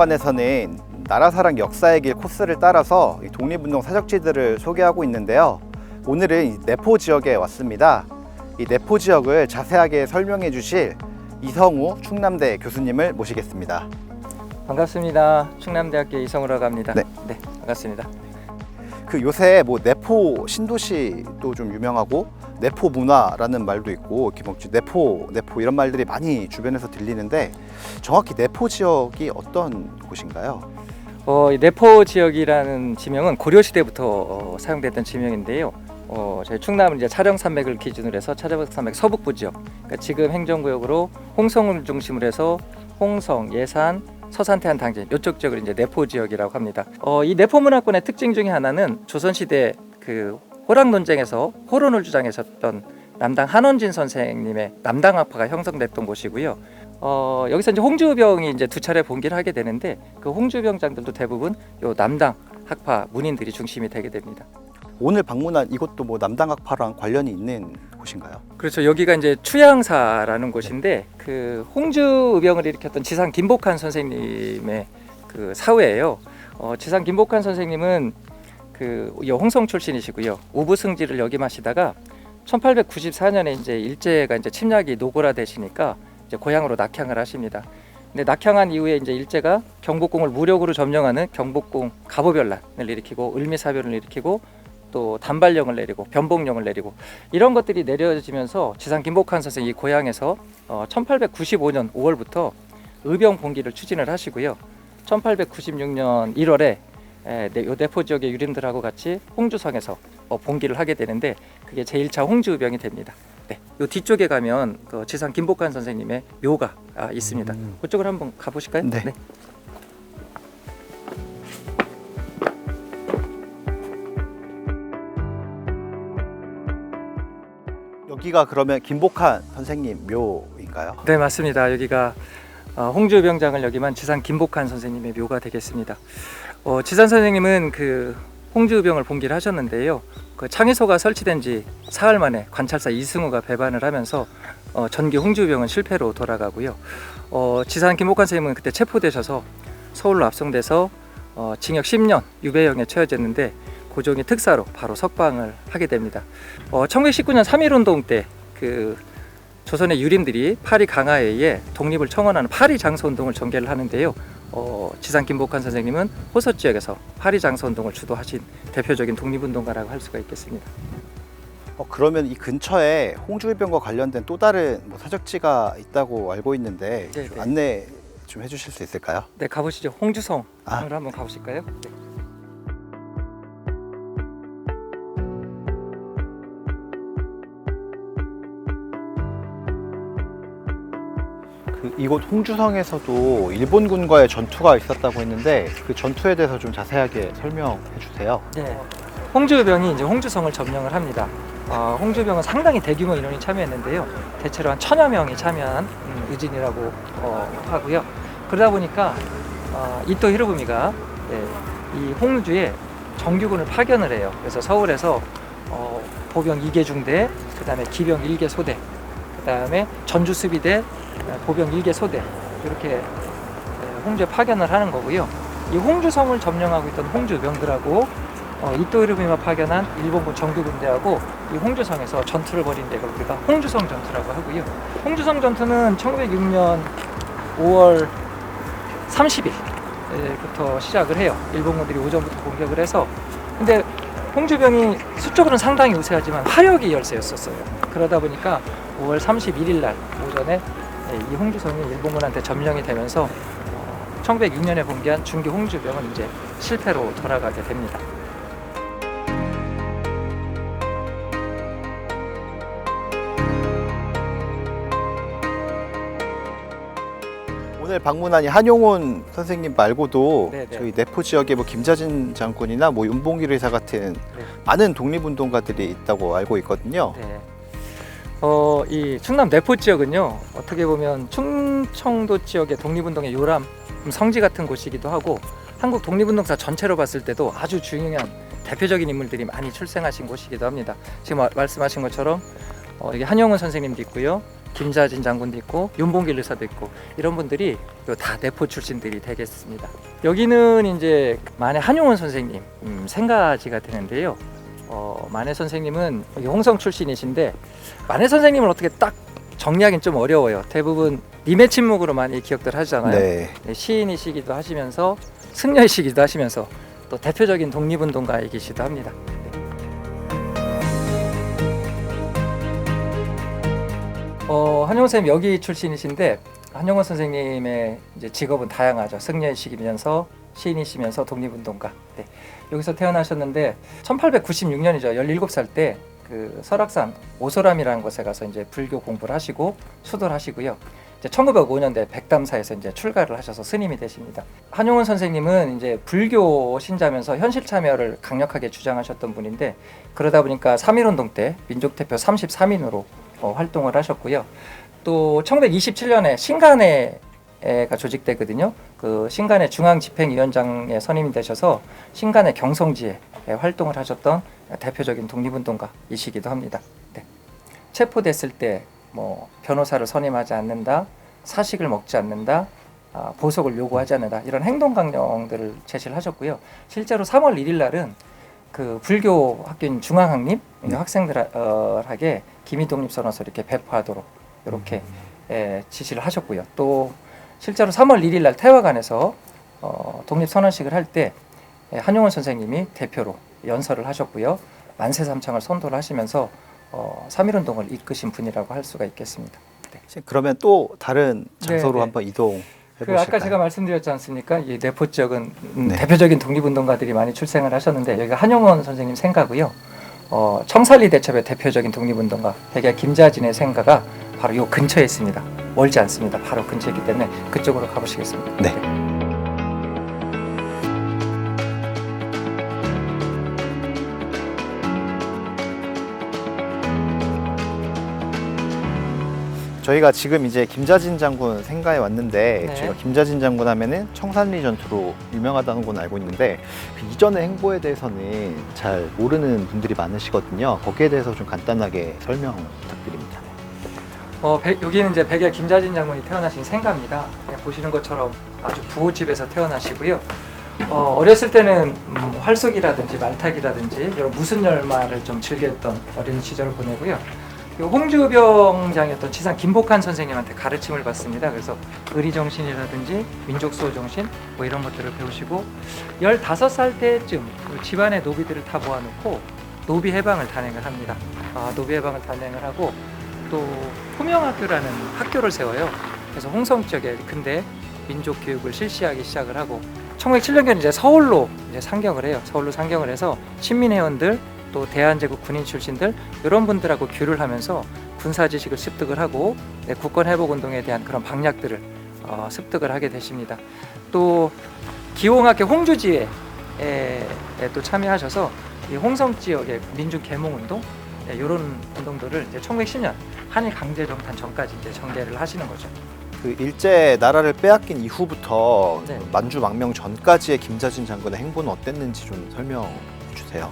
독립운동관에서는 나라사랑 역사의 길 코스를 따라서 독립운동 사적지들을 소개하고 있는데요. 오늘은 내포 지역에 왔습니다. 이 내포 지역을 자세하게 설명해 주실 이성우 충남대 교수님을 모시겠습니다. 반갑습니다. 충남대학교 이성우라고 합니다. 네. 반갑습니다. 요새 내포 신도시도 좀 유명하고 내포 문화라는 말도 있고 이렇게 내포 이런 말들이 많이 주변에서 들리는데 정확히 내포 지역이 어떤 곳인가요? 이 내포 지역이라는 지명은 고려 시대부터 사용됐던 지명인데요. 저희 충남은 이제 차령산맥을 기준으로 해서 차령산맥 서북부 지역, 그러니까 지금 행정구역으로 홍성을 중심으로 해서 홍성, 예산, 서산, 태안, 당진 이쪽 지역을 이제 내포 지역이라고 합니다. 이 내포 문화권의 특징 중에 하나는 조선시대 그 호랑 논쟁에서 호론을 주장하셨던 남당 한원진 선생님의 남당학파가 형성됐던 곳이고요. 여기서 이제 홍주병이 이제 두 차례 봉기를 하게 되는데 그 홍주병장들도 대부분 요 남당 학파 문인들이 중심이 되게 됩니다. 오늘 방문한 이곳도 남당학파랑 관련이 있는 곳인가요? 그렇죠. 여기가 이제 추양사라는 곳인데 그 홍주의병을 일으켰던 지상 김복한 선생님의 그 사후예요. 지상 김복한 선생님은 그 홍성 출신이시고요. 우부승지를 역임하시다가 1894년에 이제 일제가 이제 침략이 노골화되시니까 이제 고향으로 낙향을 하십니다. 근데 낙향한 이후에 이제 일제가 경복궁을 무력으로 점령하는 경복궁 갑오변란을 일으키고 을미사변을 일으키고 또 단발령을 내리고 변복령을 내리고 이런 것들이 내려지면서 지상 김복한 선생이 이 고향에서 1895년 5월부터 의병 봉기를 추진을 하시고요. 1896년 1월에 내포 지역의 유림들하고 같이 홍주성에서 봉기를 하게 되는데 그게 제1차 홍주의병이 됩니다. 네, 요 뒤쪽에 가면 그 지상 김복한 선생님의 묘가 있습니다. 그쪽으로 한번 가보실까요? 네. 여기가 그러면 김복한 선생님 묘인가요? 네, 맞습니다. 여기가 홍주병장을 역임한 지상 김복한 선생님의 묘가 되겠습니다. 지상 선생님은 그 홍주병을 봉기를 하셨는데요. 그 창의소가 설치된 지 사흘 만에 관찰사 이승우가 배반을 하면서 전기 홍주병은 실패로 돌아가고요. 지상 김복한 선생님은 그때 체포되셔서 서울로 압송돼서 징역 10년 유배형에 처해졌는데 고종이 특사로 바로 석방을 하게 됩니다. 1919년 3.1운동 때 그 조선의 유림들이 파리 강화에 의해 독립을 청원하는 파리 장소운동을 전개를 하는데요. 지상 김복한 선생님은 호서 지역에서 파리 장소운동을 주도하신 대표적인 독립운동가라고 할 수가 있겠습니다. 그러면 이 근처에 홍주의병과 관련된 또 다른 사적지가 있다고 알고 있는데 좀 안내 좀 해주실 수 있을까요? 네, 가보시죠. 홍주성으로 한번 가보실까요? 네. 이곳 홍주성에서도 일본군과의 전투가 있었다고 했는데 그 전투에 대해서 좀 자세하게 설명해 주세요. 네, 홍주병이 이제 홍주성을 점령을 합니다. 홍주병은 상당히 대규모 인원이 참여했는데요. 대체로 한 1000여 명이 참여한 의진이라고 하고요. 그러다 보니까 이토 히로부미가 이 홍주에 정규군을 파견을 해요. 그래서 서울에서 보병 2개 중대, 그 다음에 기병 1개 소대, 그 다음에 전주수비대, 보병 1개 소대 이렇게 홍주에 파견을 하는 거고요. 이 홍주성을 점령하고 있던 홍주병들하고 이토 히로부미가 파견한 일본군 정규군대하고 이 홍주성에서 전투를 벌인 데가 우리가 홍주성 전투라고 하고요. 홍주성 전투는 1906년 5월 30일부터 시작을 해요. 일본군들이 오전부터 공격을 해서 근데 홍주병이 수적으로는 상당히 우세하지만 화력이 열세였었어요. 그러다 보니까 5월 31일 날 오전에 이 홍주성이 일본군한테 점령이 되면서 1906년에 봉기한 중기 홍주병은 이제 실패로 돌아가게 됩니다. 오늘 방문한 한용운 선생님 말고도 네네. 저희 내포 지역에 김자진 장군이나 윤봉길 의사 같은 많은 독립운동가들이 있다고 알고 있거든요. 네. 이 충남 내포 지역은요, 어떻게 보면 충청도 지역의 독립운동의 요람, 성지 같은 곳이기도 하고 한국 독립운동사 전체로 봤을 때도 아주 중요한 대표적인 인물들이 많이 출생하신 곳이기도 합니다. 지금 말씀하신 것처럼 이게 한용운 선생님도 있고요, 김자진 장군도 있고 윤봉길 의사도 있고 이런 분들이 다 내포 출신들이 되겠습니다. 여기는 이제 만해 한용운 선생님 생가지가 되는데요. 만해 선생님은 홍성 출신이신데 만해 선생님을 어떻게 딱 정리하기는 좀 어려워요. 대부분 님의 침묵으로 많이 기억들 하잖아요. 네. 시인이시기도 하시면서 승려이시기도 하시면서 또 대표적인 독립운동가이기도 합니다. 한용운 선생님 여기 출신이신데 한용운 선생님의 이제 직업은 다양하죠. 승려이시면서 시인이시면서 독립운동가. 네. 여기서 태어나셨는데 1896년이죠. 17살 때 그 설악산 오소람이라는 곳에 가서 이제 불교 공부를 하시고 수도를 하시고요. 이제 1905년대 백담사에서 이제 출가를 하셔서 스님이 되십니다. 한용운 선생님은 이제 불교 신자면서 현실 참여를 강력하게 주장하셨던 분인데 그러다 보니까 3.1운동 때 민족대표 33인으로 활동을 하셨고요. 또 1927년에 신간회가 조직되거든요. 그 신간회 중앙집행위원장에 선임이 되셔서 신간회 경성지에 활동을 하셨던 대표적인 독립운동가이시기도 합니다. 네. 체포됐을 때 뭐 변호사를 선임하지 않는다, 사식을 먹지 않는다, 보석을 요구하지 않는다 이런 행동 강령들을 제시를 하셨고요. 실제로 3월 1일 날은 그 불교 학교인 중앙학림 학생들에게 기미독립선언서 이렇게 배포하도록 이렇게 지시를 하셨고요. 또 실제로 3월 1일 날 태화관에서 독립선언식을 할 때 한용운 선생님이 대표로 연설을 하셨고요. 만세삼창을 선도를 하시면서 3.1운동을 이끄신 분이라고 할 수가 있겠습니다. 네. 그러면 또 다른 장소로 네, 네. 한번 이동해 보실까요? 아까 제가 말씀드렸지 않습니까? 이 내포 지역은 네. 대표적인 독립운동가들이 많이 출생을 하셨는데 여기가 한용운 선생님 생가고요. 청산리 대첩의 대표적인 독립운동가 백야 김자진의 생가가 바로 요 근처에 있습니다. 멀지 않습니다. 바로 근처에 있기 때문에 그쪽으로 가보시겠습니다. 네. 저희가 지금 이제 김자진 장군 생가에 왔는데 네. 제가 김자진 장군 하면은 청산리 전투로 유명하다는 건 알고 있는데 그 이전의 행보에 대해서는 잘 모르는 분들이 많으시거든요. 거기에 대해서 좀 간단하게 설명 부탁드립니다. 여기는 이제 백야 김자진 장군이 태어나신 생가입니다. 보시는 것처럼 아주 부호집에서 태어나시고요. 어렸을 때는 활쏘기라든지 말타기라든지 이런 무슨 열마를 좀 즐겼던 어린 시절을 보내고요. 홍주병장이었던 지상 김복한 선생님한테 가르침을 받습니다. 그래서 의리정신이라든지 민족수호정신 뭐 이런 것들을 배우시고 15살 때쯤 집안의 노비들을 다 모아놓고 노비 해방을 단행을 합니다. 노비 해방을 단행을 하고 또 포명학교라는 학교를 세워요. 그래서 홍성 지역에 근대 민족 교육을 실시하기 시작을 하고 1907년경에 이제 서울로 이제 상경을 해요. 서울로 상경을 해서 신민회원들 또 대한제국 군인 출신들 이런 분들하고 교류를 하면서 군사 지식을 습득을 하고 국권회복운동에 대한 그런 방략들을 습득을 하게 되십니다. 또 기홍학교 홍주지회에 또 참여하셔서 이 홍성 지역의 민중 계몽운동 이런 운동들을 이제 1910년 한일 강제정탄 전까지 이제 전개를 하시는 거죠. 그 일제 나라를 빼앗긴 이후부터 네. 만주 망명 전까지의 김자진 장군의 행보는 어땠는지 좀 설명해 주세요.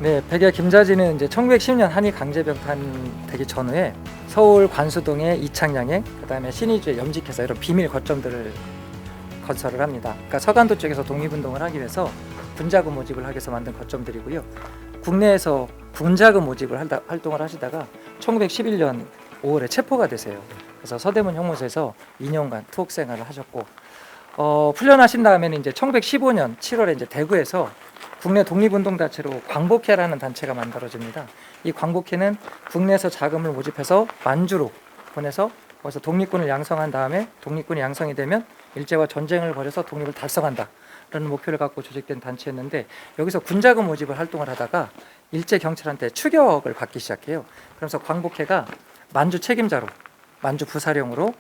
네, 백야 김자진은 이제 1910년 한일 강제병탄 되기 전후에 서울 관수동의 이창양에 그다음에 신의주에 염직해서 이런 비밀 거점들을 건설을 합니다. 그러니까 서간도 쪽에서 독립운동을 하기 위해서 군자금 모집을 하기 위해서 만든 거점들이고요. 국내에서 군자금 모집을 활동을 하시다가 1911년 5월에 체포가 되세요. 그래서 서대문 형무소에서 2년간 투옥 생활을 하셨고 풀려나신 다음에는 이제 1915년 7월에 이제 대구에서 국내 독립운동 단체로 광복회라는 단체가 만들어집니다. 이 광복회는 국내에서 자금을 모집해서 만주로 보내서 거기서 독립군을 양성한 다음에 독립군이 양성이 되면 일제와 전쟁을 벌여서 독립을 달성한다라는 목표를 갖고 조직된 단체였는데 여기서 군자금 모집을 활동을 하다가 일제 경찰한테 추격을 받기 시작해요. 그래서 광복회가 만주 책임자로 만주 부사령으로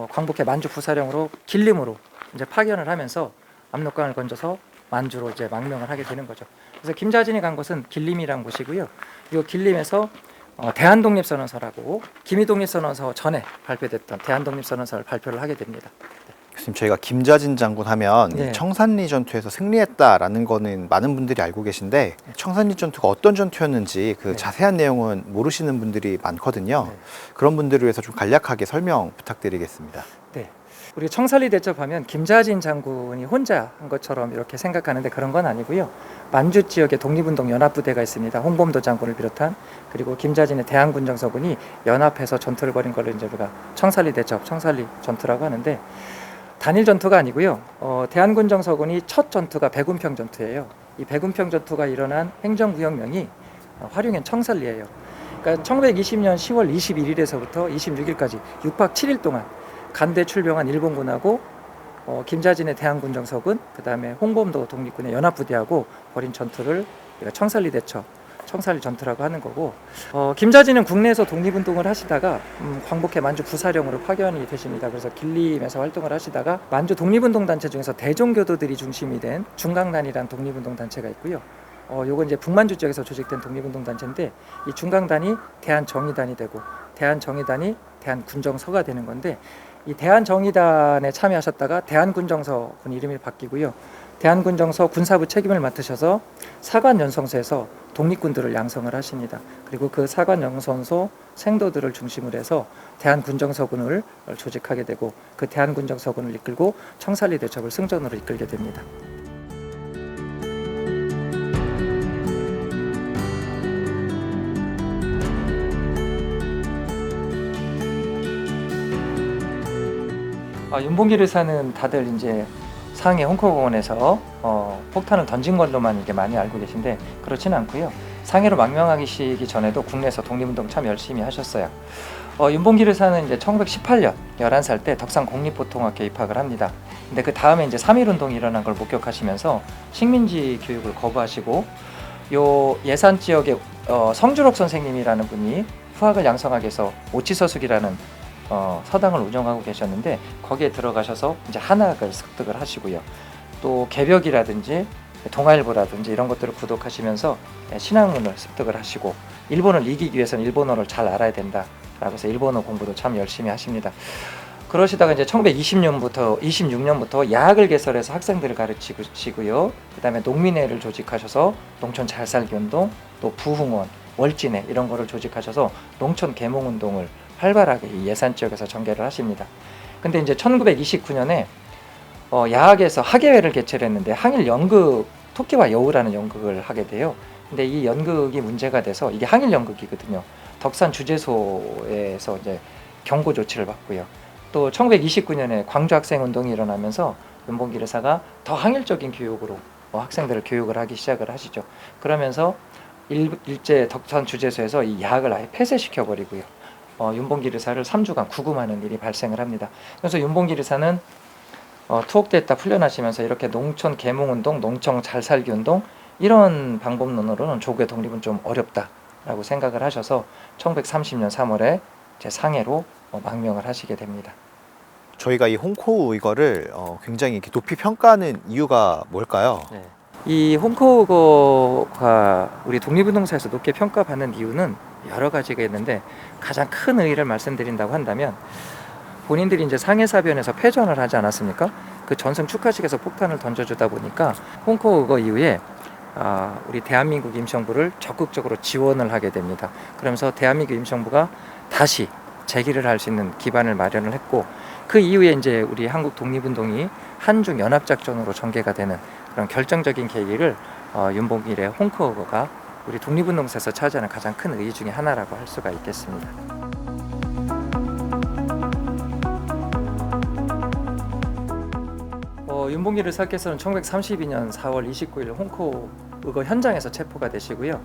광복회 만주 부사령으로 길림으로 이제 파견을 하면서 압록강을 건져서 만주로 이제 망명을 하게 되는 거죠. 그래서 김자진이 간 곳은 길림이라는 곳이고요. 이 길림에서 대한독립선언서라고 기미독립선언서 전에 발표됐던 대한독립선언서를 발표를 하게 됩니다. 교수님, 저희가 김자진 장군 하면 네. 이 청산리 전투에서 승리했다라는 거는 많은 분들이 알고 계신데 청산리 전투가 어떤 전투였는지 그 네. 자세한 내용은 모르시는 분들이 많거든요. 네. 그런 분들을 위해서 좀 간략하게 설명 부탁드리겠습니다. 네. 우리 청산리 대첩하면 김자진 장군이 혼자 한 것처럼 이렇게 생각하는데 그런 건 아니고요. 만주 지역에 독립운동 연합부대가 있습니다. 홍범도 장군을 비롯한, 그리고 김자진의 대한군정서군이 연합해서 전투를 벌인 걸로 이제 우리가 청산리 대첩, 청산리 전투라고 하는데, 단일 전투가 아니고요. 대한군정서군이 첫 전투가 백운평 전투예요. 이 백운평 전투가 일어난 행정구역명이 화룡현 청산리예요. 그러니까 1920년 10월 21일에서부터 26일까지 6박 7일 동안 간대 출병한 일본군하고 김자진의 대한군정서군, 그 다음에 홍범도 독립군의 연합부대하고 벌인 전투를 우리가 청산리 대첩, 청산리 전투라고 하는 거고, 김자진은 국내에서 독립운동을 하시다가 광복해 만주 부사령으로 파견이 되십니다. 그래서 길림에서 활동을 하시다가 만주 독립운동 단체 중에서 대종교도들이 중심이 된 중강단이라는 독립운동 단체가 있고요. 요건 이제 북만주 지역에서 조직된 독립운동 단체인데, 이 중강단이 대한정의단이 되고 대한정의단이 대한군정서가 되는 건데, 이 대한정의단에 참여하셨다가 대한군정서 군 이름이 바뀌고요. 대한군정서 군사부 책임을 맡으셔서 사관연성소에서 독립군들을 양성을 하십니다. 그리고 그 사관연성소 생도들을 중심으로 해서 대한군정서군을 조직하게 되고, 그 대한군정서군을 이끌고 청산리 대첩을 승전으로 이끌게 됩니다. 윤봉길 의사는 다들 이제 상해 홍콩공원에서 폭탄을 던진 걸로만 이게 많이 알고 계신데, 그렇지는 않고요. 상해로 망명하시기 전에도 국내에서 독립운동 참 열심히 하셨어요. 윤봉길 의사는 이제 1918년 11살 때 덕산 공립보통학교에 입학을 합니다. 근데 그 다음에 이제 3.1운동이 일어난 걸 목격하시면서 식민지 교육을 거부하시고, 요 예산 지역에 성주록 선생님이라는 분이 후학을 양성하기 위해서 오치서숙이라는 서당을 운영하고 계셨는데, 거기에 들어가셔서 이제 한학을 습득을 하시고요. 또 개벽이라든지 동아일보라든지 이런 것들을 구독하시면서 신학문을 습득을 하시고, 일본을 이기기 위해서는 일본어를 잘 알아야 된다라고 해서 일본어 공부도 참 열심히 하십니다. 그러시다가 이제 26년부터 야학을 개설해서 학생들을 가르치시고요. 그다음에 농민회를 조직하셔서 농촌 잘살기 운동, 또 부흥원, 월진회 이런 거를 조직하셔서 농촌 계몽운동을 활발하게 이 예산 지역에서 전개를 하십니다. 근데 이제 1929년에 야학에서 학예회를 개최를 했는데 항일 연극 토끼와 여우라는 연극을 하게 돼요. 근데 이 연극이 문제가 돼서, 이게 항일 연극이거든요. 덕산 주재소에서 이제 경고 조치를 받고요. 또 1929년에 광주 학생 운동이 일어나면서 윤봉길 의사가 더 항일적인 교육으로 학생들을 교육을 하기 시작을 하시죠. 그러면서 일제 덕산 주재소에서 이 야학을 아예 폐쇄시켜 버리고요. 윤봉길 의사를 3주간 구금하는 일이 발생을 합니다. 그래서 윤봉길 의사는 투옥됐다 풀려나시면서 이렇게 농촌 계몽운동, 농촌 잘살기 운동 이런 방법론으로는 조국의 독립은 좀 어렵다라고 생각을 하셔서 1930년 3월에 제 상해로 망명을 하시게 됩니다. 저희가 이 홍코우 이거를 굉장히 이렇게 높이 평가하는 이유가 뭘까요? 네. 이 홍코우가 우리 독립운동사에서 높게 평가받는 이유는 여러 가지가 있는데, 가장 큰 의의를 말씀드린다고 한다면, 본인들이 이제 상해사변에서 패전을 하지 않았습니까? 그 전승 축하식에서 폭탄을 던져주다 보니까 홍코우 이후에 우리 대한민국 임시정부를 적극적으로 지원을 하게 됩니다. 그러면서 대한민국 임시정부가 다시 재기를 할 수 있는 기반을 마련을 했고, 그 이후에 이제 우리 한국 독립운동이 한중 연합작전으로 전개가 되는 그런 결정적인 계기를 윤봉길의 홍코우가 우리 독립운동사에서 차지하는 가장 큰 의의 중에 하나라고 할 수가 있겠습니다. 윤봉길 의사께서는 1932년 4월 29일 홍코우 의거 현장에서 체포가 되시고요.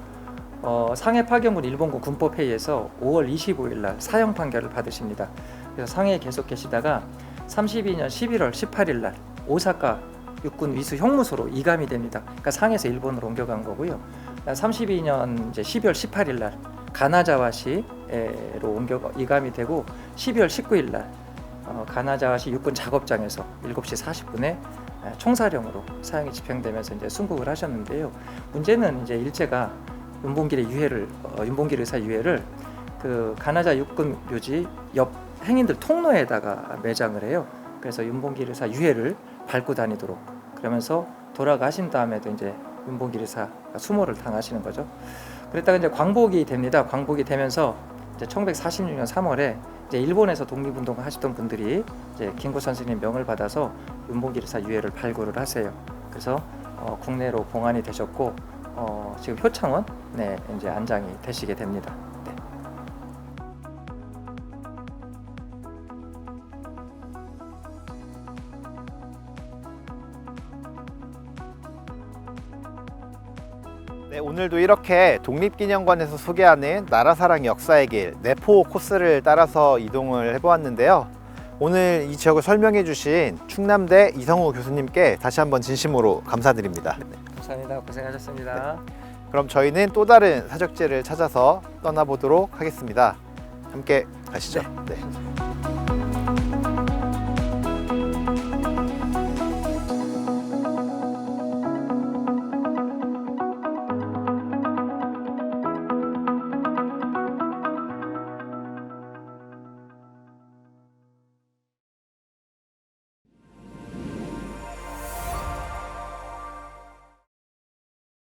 상해 파견군 일본군 군법회의에서 5월 25일 날 사형 판결을 받으십니다. 그래서 상해에 계속 계시다가 32년 11월 18일 날 오사카 육군 위수 형무소로 이감이 됩니다. 그러니까 상해에서 일본으로 옮겨간 거고요. 32년 이제 12월 18일 날 가나자와시로 이감이 되고, 12월 19일 날 가나자와시 육군 작업장에서 7시 40분에 총사령으로 사형이 집행되면서 이제 순국을 하셨는데요. 문제는 이제 일제가 윤봉길 의사 유해를 그 가나자 육군 묘지 옆 행인들 통로에다가 매장을 해요. 그래서 윤봉길 의사 유해를 밟고 다니도록, 그러면서 돌아가신 다음에도 이제 윤봉길 의사가 수모를 당하시는 거죠. 그랬다가 이제 광복이 됩니다. 광복이 되면서 이제 1946년 3월에 이제 일본에서 독립운동을 하시던 분들이 이제 김구 선생님 명을 받아서 윤봉길 의사 유해를 발굴을 하세요. 그래서 국내로 봉안이 되셨고 지금 효창원에 이제 안장이 되시게 됩니다. 네. 네, 오늘도 이렇게 독립기념관에서 소개하는 나라사랑 역사의 길 내포 코스를 따라서 이동을 해보았는데요. 오늘 이 지역을 설명해 주신 충남대 이성우 교수님께 다시 한번 진심으로 감사드립니다. 감사합니다. 고생하셨습니다. 그럼 저희는 또 다른 사적지를 찾아서 떠나보도록 하겠습니다. 함께 가시죠. 네.